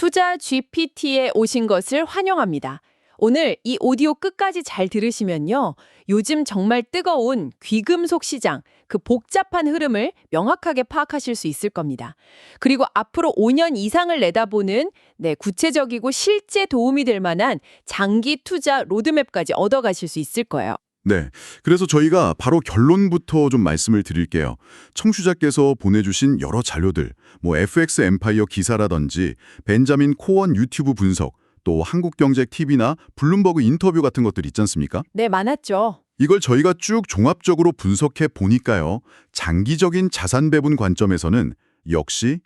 투자 GPT에 오신 것을 환영합니다. 오늘 이 오디오 끝까지 잘 들으시면요. 요즘 정말 뜨거운 귀금속 시장, 그 복잡한 흐름을 명확하게 파악하실 수 있을 겁니다. 그리고 앞으로 5년 이상을 내다보는 구체적이고 실제 도움이 될 만한 장기 투자 로드맵까지 얻어가실 수 있을 거예요. 네. 그래서 저희가 바로 결론부터 좀 말씀을 드릴게요. 청취자께서 보내주신 여러 자료들, FX 엠파이어 기사라든지 벤자민 코언 유튜브 분석, 또 한국경제TV나 블룸버그 인터뷰 같은 것들 있지 않습니까? 네, 많았죠. 이걸 저희가 쭉 종합적으로 분석해 보니까요. 장기적인 자산 배분 관점에서는 역시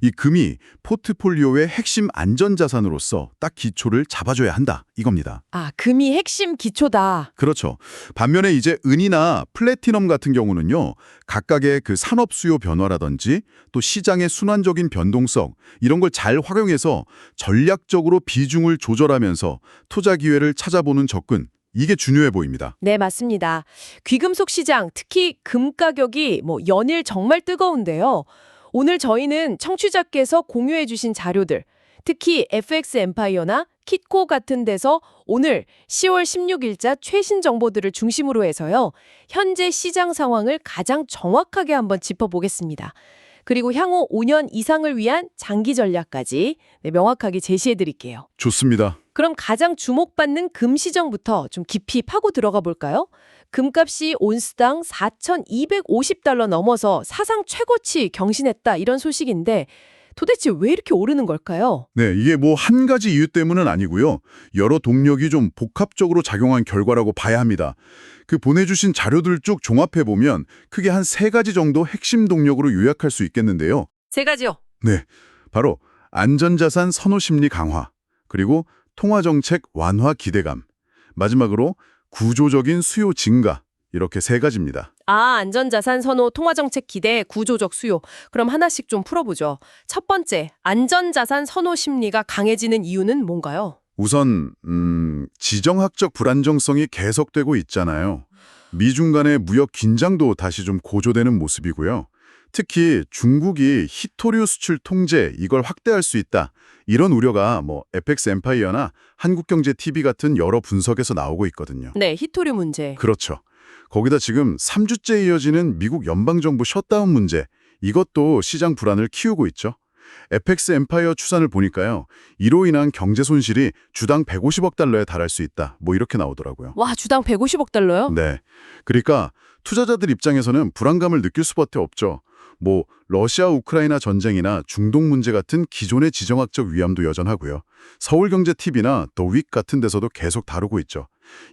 이 금이 포트폴리오의 핵심 안전자산으로서 딱 기초를 잡아줘야 한다 이겁니다. 아, 금이 핵심 기초다. 그렇죠. 반면에 이제 은이나 플래티넘 같은 경우는요. 각각의 그 산업 수요 변화라든지 또 시장의 순환적인 변동성 이런 걸 잘 활용해서 전략적으로 비중을 조절하면서 투자 기회를 찾아보는 접근 이게 중요해 보입니다. 네, 맞습니다. 귀금속 시장, 특히 금 가격이 연일 정말 뜨거운데요. 오늘 저희는 청취자께서 공유해 주신 자료들, 특히 FX 엠파이어나 kitco 같은 데서 오늘 10월 16일자 최신 정보들을 중심으로 해서요. 현재 시장 상황을 가장 정확하게 한번 짚어보겠습니다. 그리고 향후 5년 이상을 위한 장기 전략까지 명확하게 제시해 드릴게요. 좋습니다. 그럼 가장 주목받는 금 시장부터 좀 깊이 파고 들어가 볼까요? 금값이 온스당 4,250달러 넘어서 사상 최고치 경신했다 이런 소식인데 도대체 왜 이렇게 오르는 걸까요? 네, 이게 한 가지 이유 때문은 아니고요. 여러 동력이 좀 복합적으로 작용한 결과라고 봐야 합니다. 그 보내주신 자료들 쭉 종합해보면 크게 한 3가지 정도 핵심 동력으로 요약할 수 있겠는데요. 3가지요? 네, 바로 안전자산 선호 심리 강화, 그리고 통화정책 완화 기대감, 마지막으로 구조적인 수요 증가, 이렇게 3가지입니다. 아, 안전자산 선호, 통화정책 기대, 구조적 수요. 그럼 하나씩 좀 풀어보죠. 첫 번째, 안전자산 선호 심리가 강해지는 이유는 뭔가요? 우선 지정학적 불안정성이 계속되고 있잖아요. 미중 간의 무역 긴장도 다시 좀 고조되는 모습이고요. 특히 중국이 희토류 수출 통제 이걸 확대할 수 있다. 이런 우려가 FX 엠파이어나 한국경제TV 같은 여러 분석에서 나오고 있거든요. 네, 희토류 문제. 그렇죠. 거기다 지금 3주째 이어지는 미국 연방정부 셧다운 문제, 이것도 시장 불안을 키우고 있죠. FX 엠파이어 추산을 보니까요. 이로 인한 경제 손실이 주당 150억 달러에 달할 수 있다. 이렇게 나오더라고요. 와, 주당 150억 달러요? 네. 그러니까 투자자들 입장에서는 불안감을 느낄 수밖에 없죠. 러시아 우크라이나 전쟁이나 중동 문제 같은 기존의 지정학적 위험도 여전하고요. 서울경제TV나 더 윅 같은 데서도 계속 다루고 있죠.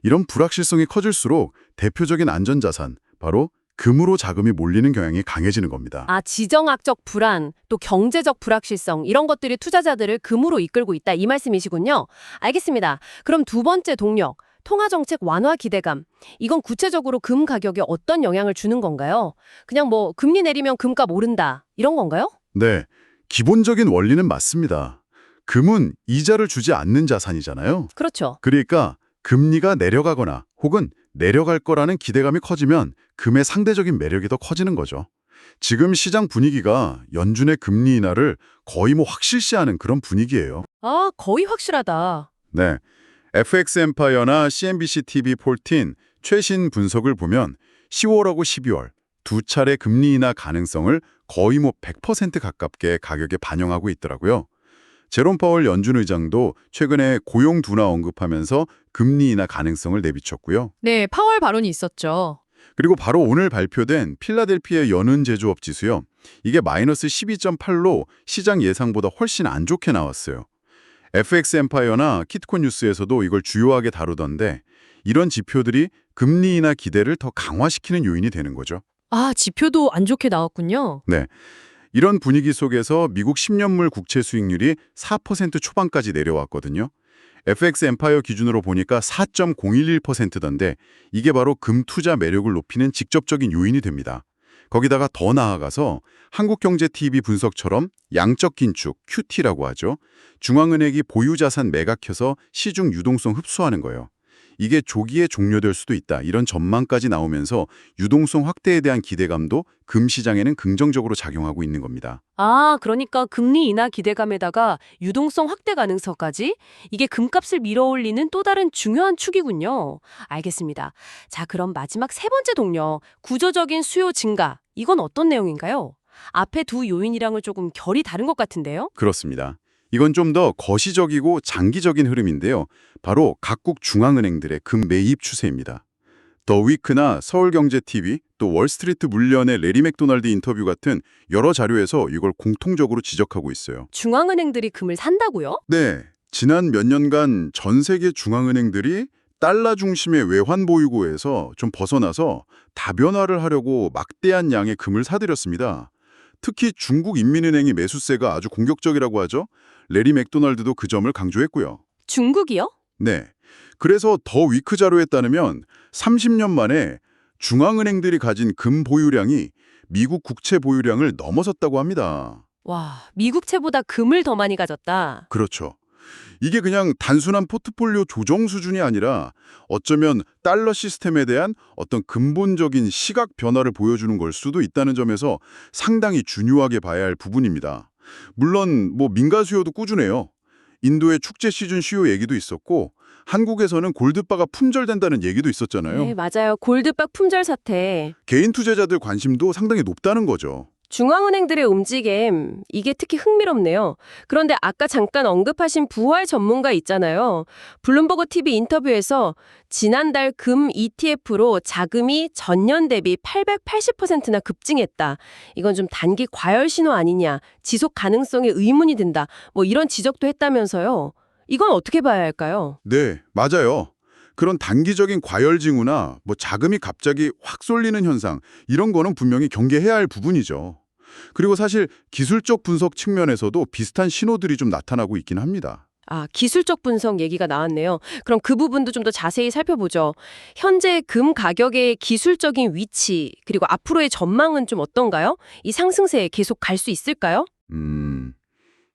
이런 불확실성이 커질수록 대표적인 안전자산, 바로 금으로 자금이 몰리는 경향이 강해지는 겁니다. 아, 지정학적 불안, 또 경제적 불확실성 이런 것들이 투자자들을 금으로 이끌고 있다 이 말씀이시군요. 알겠습니다. 그럼 두 번째 동력, 통화정책 완화 기대감. 이건 구체적으로 금 가격에 어떤 영향을 주는 건가요? 그냥 금리 내리면 금값 오른다 이런 건가요? 네, 기본적인 원리는 맞습니다. 금은 이자를 주지 않는 자산이잖아요. 그렇죠. 그러니까 금리가 내려가거나 혹은 내려갈 거라는 기대감이 커지면 금의 상대적인 매력이 더 커지는 거죠. 지금 시장 분위기가 연준의 금리 인하를 거의 확실시하는 그런 분위기예요. 아, 거의 확실하다. 네, FX 엠파이어나 CNBC-TV 14 최신 분석을 보면 10월하고 12월 두 차례 금리 인하 가능성을 거의 100% 가깝게 가격에 반영하고 있더라고요. 제롬 파월 연준 의장도 최근에 고용 둔화 언급하면서 금리 인하 가능성을 내비쳤고요. 네, 파월 발언이 있었죠. 그리고 바로 오늘 발표된 필라델피아 연은 제조업 지수요. 이게 마이너스 12.8로 시장 예상보다 훨씬 안 좋게 나왔어요. FX 엠파이어나 kitco 뉴스에서도 이걸 주요하게 다루던데 이런 지표들이 금리 인하 기대를 더 강화시키는 요인이 되는 거죠. 아, 지표도 안 좋게 나왔군요. 네. 이런 분위기 속에서 미국 10년물 국채 수익률이 4% 초반까지 내려왔거든요. FX 엠파이어 기준으로 보니까 4.011%던데 이게 바로 금 투자 매력을 높이는 직접적인 요인이 됩니다. 거기다가 더 나아가서 한국경제TV 분석처럼 양적 긴축, QT라고 하죠. 중앙은행이 보유자산 매각해서 시중 유동성 흡수하는 거예요. 이게 조기에 종료될 수도 있다. 이런 전망까지 나오면서 유동성 확대에 대한 기대감도 금 시장에는 긍정적으로 작용하고 있는 겁니다. 아, 그러니까 금리 인하 기대감에다가 유동성 확대 가능성까지? 이게 금값을 밀어올리는 또 다른 중요한 축이군요. 알겠습니다. 자, 그럼 마지막 세 번째 동력, 구조적인 수요 증가. 이건 어떤 내용인가요? 앞에 두 요인이랑은 조금 결이 다른 것 같은데요? 그렇습니다. 이건 좀 더 거시적이고 장기적인 흐름인데요. 바로 각국 중앙은행들의 금 매입 추세입니다. 더 위크나 서울경제TV, 또 월스트리트 물련의 레리 맥도날드 인터뷰 같은 여러 자료에서 이걸 공통적으로 지적하고 있어요. 중앙은행들이 금을 산다고요? 네, 지난 몇 년간 전 세계 중앙은행들이 달러 중심의 외환 보유고에서 좀 벗어나서 다변화를 하려고 막대한 양의 금을 사들였습니다. 특히 중국 인민은행이 매수세가 아주 공격적이라고 하죠. 레리 맥도날드도 그 점을 강조했고요. 중국이요? 네. 그래서 더 위크 자료에 따르면 30년 만에 중앙은행들이 가진 금 보유량이 미국 국채 보유량을 넘어섰다고 합니다. 와, 미국채보다 금을 더 많이 가졌다. 그렇죠. 이게 그냥 단순한 포트폴리오 조정 수준이 아니라 어쩌면 달러 시스템에 대한 어떤 근본적인 시각 변화를 보여주는 걸 수도 있다는 점에서 상당히 중요하게 봐야 할 부분입니다. 물론 민가 수요도 꾸준해요. 인도의 축제 시즌 수요 얘기도 있었고 한국에서는 골드바가 품절된다는 얘기도 있었잖아요. 네, 맞아요. 골드박 품절 사태. 개인 투자자들 관심도 상당히 높다는 거죠. 중앙은행들의 움직임, 이게 특히 흥미롭네요. 그런데 아까 잠깐 언급하신 부활 전문가 있잖아요. 블룸버그 TV 인터뷰에서 지난달 금 ETF로 자금이 전년 대비 880%나 급증했다. 이건 좀 단기 과열 신호 아니냐, 지속 가능성에 의문이 든다. 이런 지적도 했다면서요. 이건 어떻게 봐야 할까요? 네, 맞아요. 그런 단기적인 과열 징후나 자금이 갑자기 확 쏠리는 현상, 이런 거는 분명히 경계해야 할 부분이죠. 그리고 사실 기술적 분석 측면에서도 비슷한 신호들이 좀 나타나고 있긴 합니다. 아, 기술적 분석 얘기가 나왔네요. 그럼 그 부분도 좀 더 자세히 살펴보죠. 현재 금 가격의 기술적인 위치, 그리고 앞으로의 전망은 좀 어떤가요? 이 상승세 계속 갈 수 있을까요?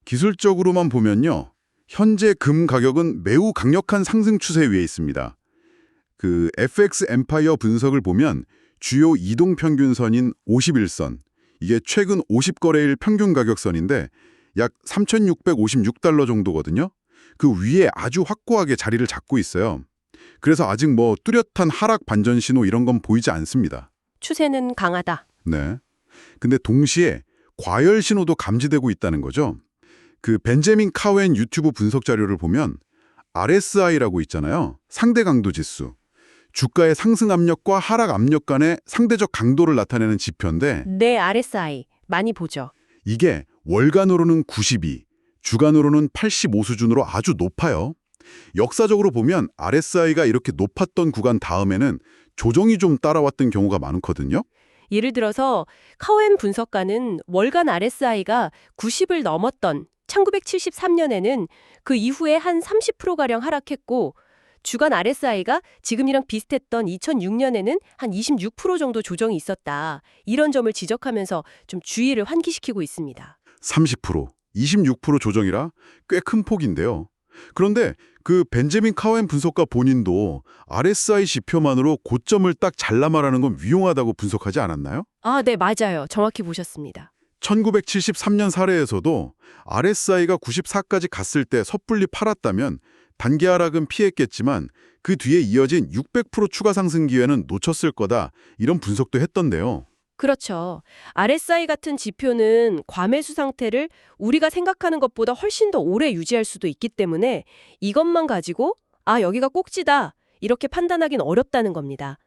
기술적으로만 보면요. 현재 금 가격은 매우 강력한 상승 추세 위에 있습니다. 그 FX 엠파이어 분석을 보면 주요 이동 평균선인 51선, 이게 최근 50거래일 평균 가격선인데 약 3,656달러 정도거든요. 그 위에 아주 확고하게 자리를 잡고 있어요. 그래서 아직 뚜렷한 하락 반전 신호 이런 건 보이지 않습니다. 추세는 강하다. 네. 근데 동시에 과열 신호도 감지되고 있다는 거죠. 그 벤제민 카웬 유튜브 분석 자료를 보면 RSI라고 있잖아요. 상대 강도 지수. 주가의 상승 압력과 하락 압력 간의 상대적 강도를 나타내는 지표인데 네, RSI. 많이 보죠. 이게 월간으로는 92, 주간으로는 85 수준으로 아주 높아요. 역사적으로 보면 RSI가 이렇게 높았던 구간 다음에는 조정이 좀 따라왔던 경우가 많거든요. 예를 들어서 카웬 분석가는 월간 RSI가 90을 넘었던 1973년에는 그 이후에 한 30%가량 하락했고 주간 RSI가 지금이랑 비슷했던 2006년에는 한 26% 정도 조정이 있었다. 이런 점을 지적하면서 좀 주의를 환기시키고 있습니다. 30%, 26% 조정이라 꽤 큰 폭인데요. 그런데 그 벤제민 카웬 분석가 본인도 RSI 지표만으로 고점을 딱 잘라 말하는 건 위험하다고 분석하지 않았나요? 아, 네, 맞아요. 정확히 보셨습니다. 1973년 사례에서도 RSI가 94까지 갔을 때 섣불리 팔았다면 단기 하락은 피했겠지만 그 뒤에 이어진 600% 추가 상승 기회는 놓쳤을 거다. 이런 분석도 했던데요. 그렇죠. RSI 같은 지표는 과매수 상태를 우리가 생각하는 것보다 훨씬 더 오래 유지할 수도 있기 때문에 이것만 가지고 여기가 꼭지다 이렇게 판단하긴 어렵다는 겁니다.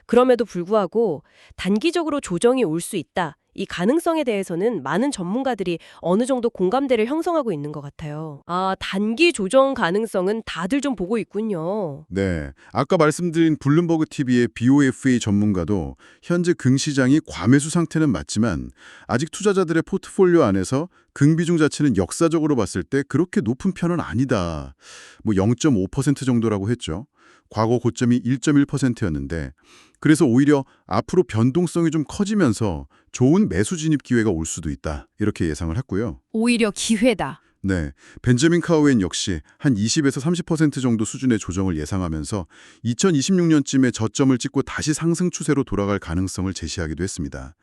그럼에도 불구하고 단기적으로 조정이 올 수 있다. 이 가능성에 대해서는 많은 전문가들이 어느 정도 공감대를 형성하고 있는 것 같아요. 단기 조정 가능성은 다들 좀 보고 있군요. 네, 아까 말씀드린 블룸버그 TV의 BOFA 전문가도 현재 금 시장이 과매수 상태는 맞지만 아직 투자자들의 포트폴리오 안에서 금 비중 자체는 역사적으로 봤을 때 그렇게 높은 편은 아니다. 0.5% 정도라고 했죠. 과거 고점이 1.1%였는데 그래서 오히려 앞으로 변동성이 좀 커지면서 좋은 매수 진입 기회가 올 수도 있다. 이렇게 예상을 했고요. 오히려 기회다. 네, 벤저민 카우엔 역시 한 20에서 30% 정도 수준의 조정을 예상하면서 2026년쯤에 저점을 찍고 다시 상승 추세로 돌아갈 가능성을 제시하기도 했습니다.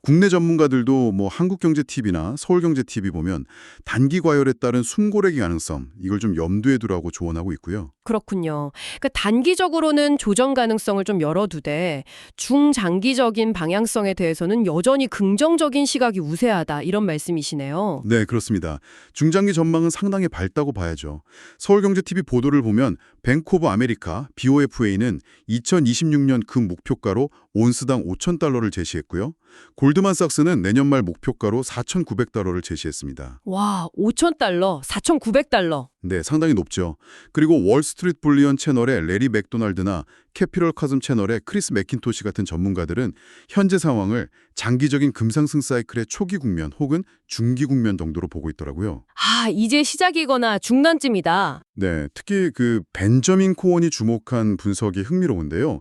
국내 전문가들도 뭐 한국경제TV나 서울경제TV 보면 단기 과열에 따른 숨고래기 가능성, 이걸 좀 염두에 두라고 조언하고 있고요. 그렇군요. 그러니까 단기적으로는 조정 가능성을 좀 열어두되 중장기적인 방향성에 대해서는 여전히 긍정적인 시각이 우세하다 이런 말씀이시네요. 네, 그렇습니다. 중장기 전망은 상당히 밝다고 봐야죠. 서울경제TV 보도를 보면 뱅크 오브 아메리카, BOFA는 2026년 그 목표가로 온스당 5,000달러를 제시했고요. 골드만삭스는 내년 말 목표가로 4,900달러를 제시했습니다. 와, 5,000달러, 4,900달러. 네, 상당히 높죠. 그리고 월스트리트 불리언 채널의 레리 맥도날드나 캐피럴 카즘 채널의 크리스 맥킨토시 같은 전문가들은 현재 상황을 장기적인 금상승 사이클의 초기 국면 혹은 중기 국면 정도로 보고 있더라고요. 아, 이제 시작이거나 중간쯤이다. 네, 특히 그 벤저민 코언이 주목한 분석이 흥미로운데요.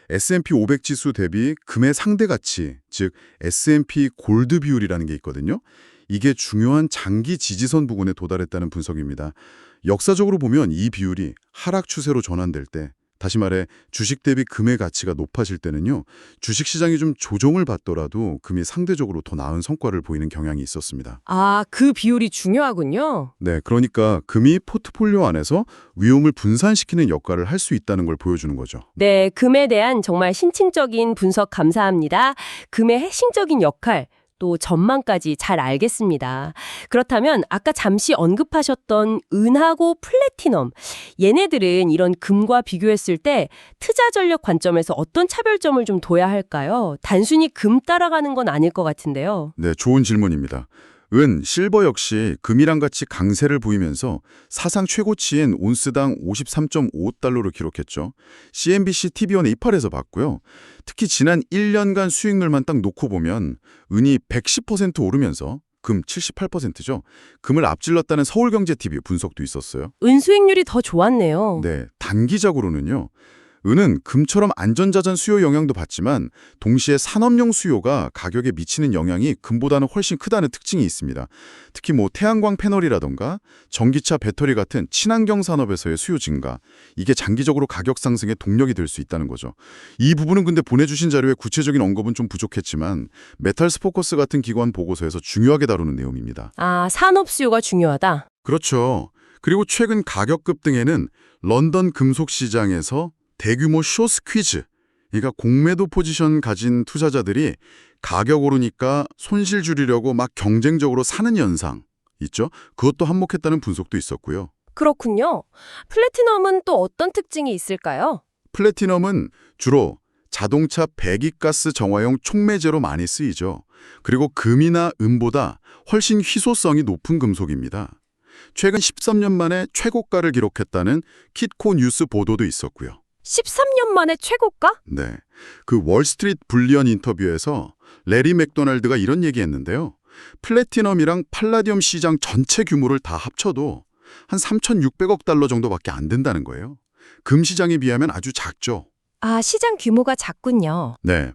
S&P 500 지수 대비 금의 상대 가치, 즉 S&P 골드 비율이라는 게 있거든요. 이게 중요한 장기 지지선 부근에 도달했다는 분석입니다. 역사적으로 보면 이 비율이 하락 추세로 전환될 때, 다시 말해 주식 대비 금의 가치가 높아질 때는요, 주식시장이 좀 조정을 받더라도 금이 상대적으로 더 나은 성과를 보이는 경향이 있었습니다. 아, 그 비율이 중요하군요. 네, 그러니까 금이 포트폴리오 안에서 위험을 분산시키는 역할을 할 수 있다는 걸 보여주는 거죠. 네, 금에 대한 정말 신칭적인 분석 감사합니다. 금의 핵심적인 역할, 또 전망까지 잘 알겠습니다. 그렇다면 아까 잠시 언급하셨던 은하고 플래티넘, 얘네들은 이런 금과 비교했을 때 투자 전략 관점에서 어떤 차별점을 좀 둬야 할까요? 단순히 금 따라가는 건 아닐 것 같은데요. 네, 좋은 질문입니다. 실버 역시 금이랑 같이 강세를 보이면서 사상 최고치인 온스당 53.5달러를 기록했죠. CNBC TV원 A8에서 봤고요. 특히 지난 1년간 수익률만 딱 놓고 보면 은이 110% 오르면서 금 78%죠. 금을 앞질렀다는 서울경제TV 분석도 있었어요. 은 수익률이 더 좋았네요. 네, 단기적으로는요. 은은 금처럼 안전자산 수요 영향도 받지만 동시에 산업용 수요가 가격에 미치는 영향이 금보다는 훨씬 크다는 특징이 있습니다. 특히 뭐 태양광 패널이라던가 전기차 배터리 같은 친환경 산업에서의 수요 증가, 이게 장기적으로 가격 상승의 동력이 될 수 있다는 거죠. 이 부분은 근데 보내주신 자료의 구체적인 언급은 좀 부족했지만 메탈스 포커스 같은 기관 보고서에서 중요하게 다루는 내용입니다. 아, 산업 수요가 중요하다. 그렇죠. 그리고 최근 가격 급등에는 런던 금속 시장에서 대규모 숏 스퀴즈, 그러니까 공매도 포지션 가진 투자자들이 가격 오르니까 손실 줄이려고 막 경쟁적으로 사는 현상 있죠? 그것도 한몫했다는 분석도 있었고요. 그렇군요. 플래티넘은 또 어떤 특징이 있을까요? 플래티넘은 주로 자동차 배기가스 정화용 촉매제로 많이 쓰이죠. 그리고 금이나 은보다 훨씬 희소성이 높은 금속입니다. 최근 13년 만에 최고가를 기록했다는 킷코 뉴스 보도도 있었고요. 13년 만에 최고가? 네, 그 월스트리트 불리언 인터뷰에서 레리 맥도날드가 이런 얘기했는데요. 플래티넘이랑 팔라디움 시장 전체 규모를 다 합쳐도 한 3,600억 달러 정도밖에 안 된다는 거예요. 금 시장에 비하면 아주 작죠. 아, 시장 규모가 작군요. 네,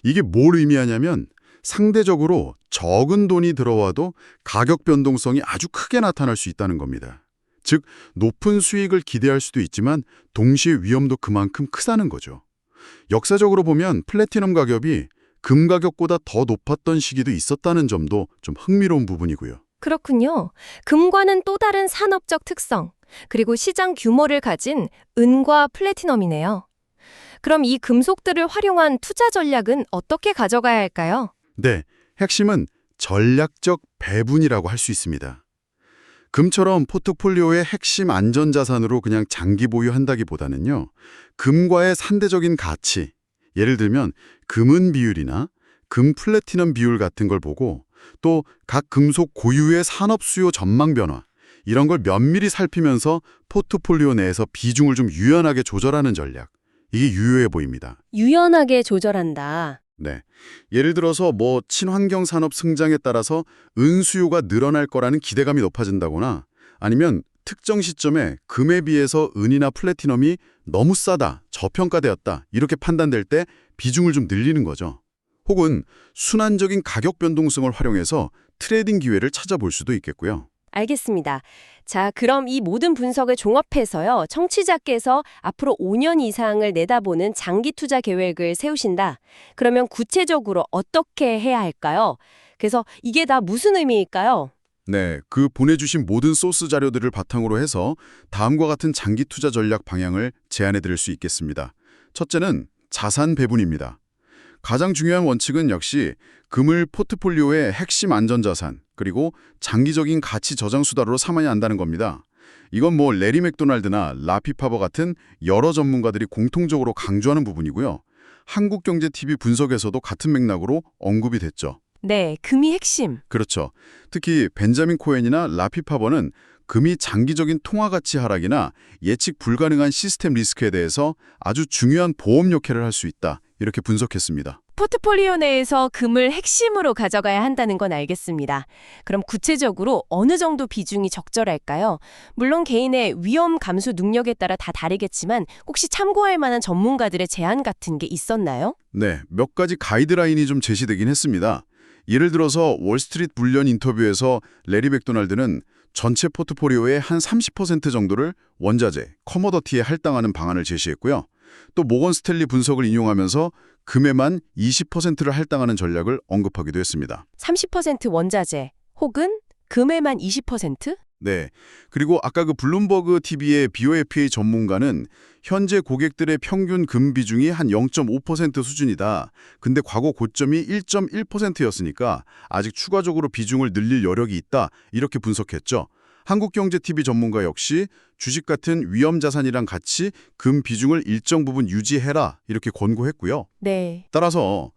이게 뭘 의미하냐면 상대적으로 적은 돈이 들어와도 가격 변동성이 아주 크게 나타날 수 있다는 겁니다. 즉, 높은 수익을 기대할 수도 있지만 동시에 위험도 그만큼 크다는 거죠. 역사적으로 보면 플래티넘 가격이 금 가격보다 더 높았던 시기도 있었다는 점도 좀 흥미로운 부분이고요. 그렇군요. 금과는 또 다른 산업적 특성, 그리고 시장 규모를 가진 은과 플래티넘이네요. 그럼 이 금속들을 활용한 투자 전략은 어떻게 가져가야 할까요? 네, 핵심은 전략적 배분이라고 할 수 있습니다. 금처럼 포트폴리오의 핵심 안전자산으로 그냥 장기 보유한다기보다는요. 금과의 상대적인 가치, 예를 들면 금은 비율이나 금 플래티넘 비율 같은 걸 보고 또 각 금속 고유의 산업 수요 전망 변화, 이런 걸 면밀히 살피면서 포트폴리오 내에서 비중을 좀 유연하게 조절하는 전략, 이게 유효해 보입니다. 유연하게 조절한다. 네, 예를 들어서 뭐 친환경 산업 승장에 따라서 은 수요가 늘어날 거라는 기대감이 높아진다거나 아니면 특정 시점에 금에 비해서 은이나 플래티넘이 너무 싸다, 저평가되었다 이렇게 판단될 때 비중을 좀 늘리는 거죠. 혹은 순환적인 가격 변동성을 활용해서 트레이딩 기회를 찾아볼 수도 있겠고요. 알겠습니다. 자, 그럼 이 모든 분석을 종합해서요. 청취자께서 앞으로 5년 이상을 내다보는 장기 투자 계획을 세우신다. 그러면 구체적으로 어떻게 해야 할까요? 그래서 이게 다 무슨 의미일까요? 네, 그 보내주신 모든 소스 자료들을 바탕으로 해서 다음과 같은 장기 투자 전략 방향을 제안해 드릴 수 있겠습니다. 첫째는 자산 배분입니다. 가장 중요한 원칙은 역시 금을 포트폴리오의 핵심 안전자산, 그리고 장기적인 가치 저장 수단으로 삼아야 한다는 겁니다. 이건 뭐 레리 맥도날드나 라피파버 같은 여러 전문가들이 공통적으로 강조하는 부분이고요. 한국경제TV 분석에서도 같은 맥락으로 언급이 됐죠. 네, 금이 핵심. 그렇죠. 특히 벤자민 코엔이나 라피파버는 금이 장기적인 통화 가치 하락이나 예측 불가능한 시스템 리스크에 대해서 아주 중요한 보험 역할을 할 수 있다. 이렇게 분석했습니다. 포트폴리오 내에서 금을 핵심으로 가져가야 한다는 건 알겠습니다. 그럼 구체적으로 어느 정도 비중이 적절할까요? 물론 개인의 위험 감수 능력에 따라 다 다르겠지만 혹시 참고할 만한 전문가들의 제안 같은 게 있었나요? 네, 몇 가지 가이드라인이 좀 제시되긴 했습니다. 예를 들어서 월스트리트 불련 인터뷰에서 레리 맥도날드는 전체 포트폴리오의 한 30% 정도를 원자재, 커머더티에 할당하는 방안을 제시했고요. 또 모건 스탠리 분석을 인용하면서 금에만 20%를 할당하는 전략을 언급하기도 했습니다. 30% 원자재 혹은 금에만 20%? 네. 그리고 아까 그 블룸버그 TV의 BOFA 전문가는 현재 고객들의 평균 금 비중이 한 0.5% 수준이다. 근데 과거 고점이 1.1%였으니까 아직 추가적으로 비중을 늘릴 여력이 있다. 이렇게 분석했죠. 한국경제TV 전문가 역시 주식 같은 위험 자산이랑 같이 금 비중을 일정 부분 유지해라. 이렇게 권고했고요. 네. 따라서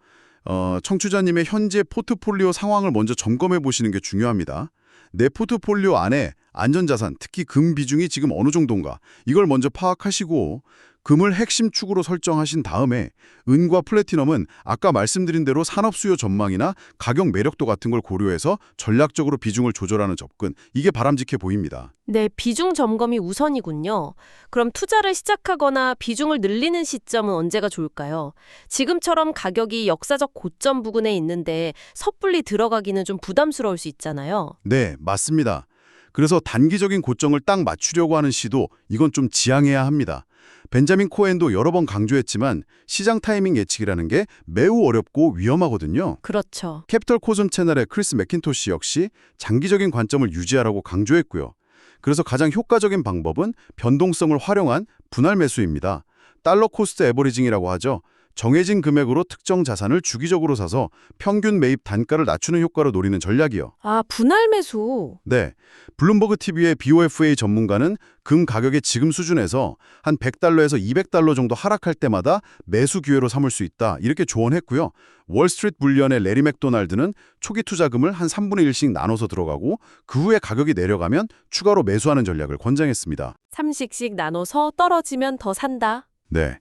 청취자님의 현재 포트폴리오 상황을 먼저 점검해 보시는 게 중요합니다. 내 포트폴리오 안에 안전자산, 특히 금 비중이 지금 어느 정도인가 이걸 먼저 파악하시고 금을 핵심 축으로 설정하신 다음에 은과 플래티넘은 아까 말씀드린 대로 산업 수요 전망이나 가격 매력도 같은 걸 고려해서 전략적으로 비중을 조절하는 접근, 이게 바람직해 보입니다. 네, 비중 점검이 우선이군요. 그럼 투자를 시작하거나 비중을 늘리는 시점은 언제가 좋을까요? 지금처럼 가격이 역사적 고점 부근에 있는데 섣불리 들어가기는 좀 부담스러울 수 있잖아요. 네, 맞습니다. 그래서 단기적인 고점을 딱 맞추려고 하는 시도, 이건 좀 지양해야 합니다. 벤자민 코엔도 여러 번 강조했지만 시장 타이밍 예측이라는 게 매우 어렵고 위험하거든요. 그렇죠. 캐피털 코즘 채널의 크리스 맥킨토시 역시 장기적인 관점을 유지하라고 강조했고요. 그래서 가장 효과적인 방법은 변동성을 활용한 분할 매수입니다. 달러 코스트 에버리징이라고 하죠. 정해진 금액으로 특정 자산을 주기적으로 사서 평균 매입 단가를 낮추는 효과로 노리는 전략이요. 아, 분할 매수. 네, 블룸버그 TV의 BOFA 전문가는 금 가격의 지금 수준에서 한 100달러에서 200달러 정도 하락할 때마다 매수 기회로 삼을 수 있다. 이렇게 조언했고요. 월스트리트 불련의 레리 맥도날드는 초기 투자금을 한 3분의 1씩 나눠서 들어가고 그 후에 가격이 내려가면 추가로 매수하는 전략을 권장했습니다. 3씩 나눠서 떨어지면 더 산다. 네.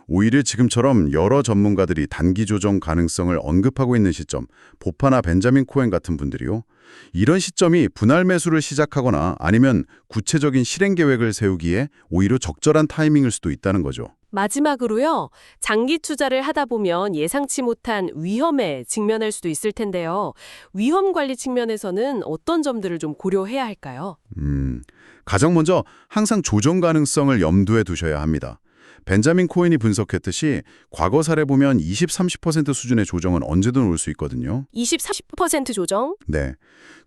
오히려 지금처럼 여러 전문가들이 단기 조정 가능성을 언급하고 있는 시점, 보파나 벤자민 코엔 같은 분들이요. 이런 시점이 분할 매수를 시작하거나 아니면 구체적인 실행 계획을 세우기에 오히려 적절한 타이밍일 수도 있다는 거죠. 마지막으로요. 장기 투자를 하다 보면 예상치 못한 위험에 직면할 수도 있을 텐데요. 위험 관리 측면에서는 어떤 점들을 좀 고려해야 할까요? 가장 먼저 항상 조정 가능성을 염두에 두셔야 합니다. 벤자민 코엔이 분석했듯이 과거 사례 보면 20, 30% 수준의 조정은 언제든 올 수 있거든요. 20, 30% 조정? 네.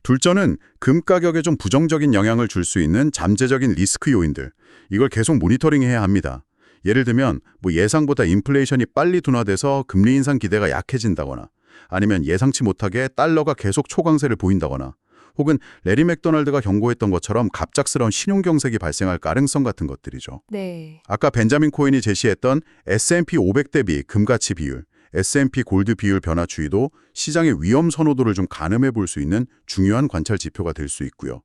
둘째는 금 가격에 좀 부정적인 영향을 줄 수 있는 잠재적인 리스크 요인들. 이걸 계속 모니터링해야 합니다. 예를 들면 예상보다 인플레이션이 빨리 둔화돼서 금리 인상 기대가 약해진다거나 아니면 예상치 못하게 달러가 계속 초강세를 보인다거나 혹은 레리 맥도날드가 경고했던 것처럼 갑작스러운 신용경색이 발생할 가능성 같은 것들이죠. 네. 아까 벤자민 코엔이 제시했던 S&P 500 대비 금가치 비율, S&P 골드 비율 변화 추이도 시장의 위험 선호도를 좀 가늠해 볼 수 있는 중요한 관찰 지표가 될 수 있고요.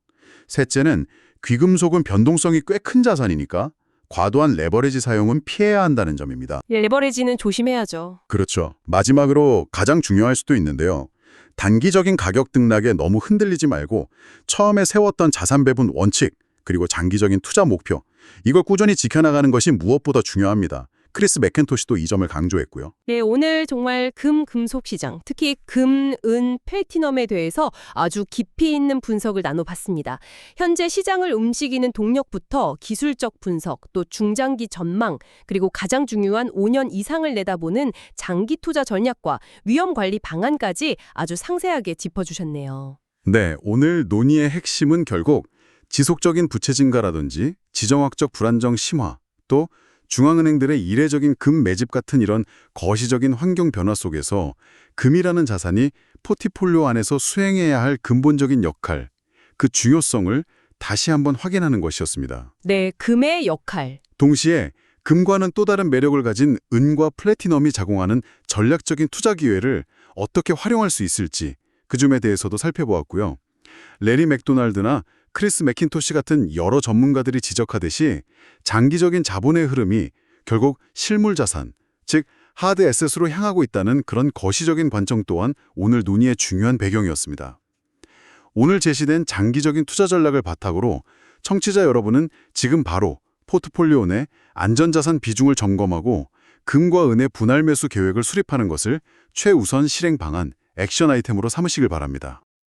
셋째는 귀금속은 변동성이 꽤 큰 자산이니까 과도한 레버리지 사용은 피해야 한다는 점입니다. 레버리지는 조심해야죠. 그렇죠. 마지막으로 가장 중요할 수도 있는데요. 단기적인 가격 등락에 너무 흔들리지 말고 처음에 세웠던 자산 배분 원칙 그리고 장기적인 투자 목표 이걸 꾸준히 지켜나가는 것이 무엇보다 중요합니다. 크리스 맥켄토시도 이 점을 강조했고요. 네, 오늘 정말 금속 시장, 특히 금, 은, 플래티넘에 대해서 아주 깊이 있는 분석을 나눠봤습니다. 현재 시장을 움직이는 동력부터 기술적 분석, 또 중장기 전망, 그리고 가장 중요한 5년 이상을 내다보는 장기 투자 전략과 위험 관리 방안까지 아주 상세하게 짚어주셨네요. 네, 오늘 논의의 핵심은 결국 지속적인 부채 증가라든지 지정학적 불안정 심화, 또 중앙은행들의 이례적인 금 매집 같은 이런 거시적인 환경 변화 속에서 금이라는 자산이 포트폴리오 안에서 수행해야 할 근본적인 역할, 그 중요성을 다시 한번 확인하는 것이었습니다. 네, 금의 역할. 동시에 금과는 또 다른 매력을 가진 은과 플래티넘이 제공하는 전략적인 투자 기회를 어떻게 활용할 수 있을지 그 점에 대해서도 살펴보았고요. 레리 맥도날드나 크리스 맥킨토시 같은 여러 전문가들이 지적하듯이 장기적인 자본의 흐름이 결국 실물 자산, 즉 하드 에셋으로 향하고 있다는 그런 거시적인 관점 또한 오늘 논의의 중요한 배경이었습니다. 오늘 제시된 장기적인 투자 전략을 바탕으로 청취자 여러분은 지금 바로 포트폴리오 내 안전자산 비중을 점검하고 금과 은의 분할 매수 계획을 수립하는 것을 최우선 실행 방안, 액션 아이템으로 삼으시길 바랍니다.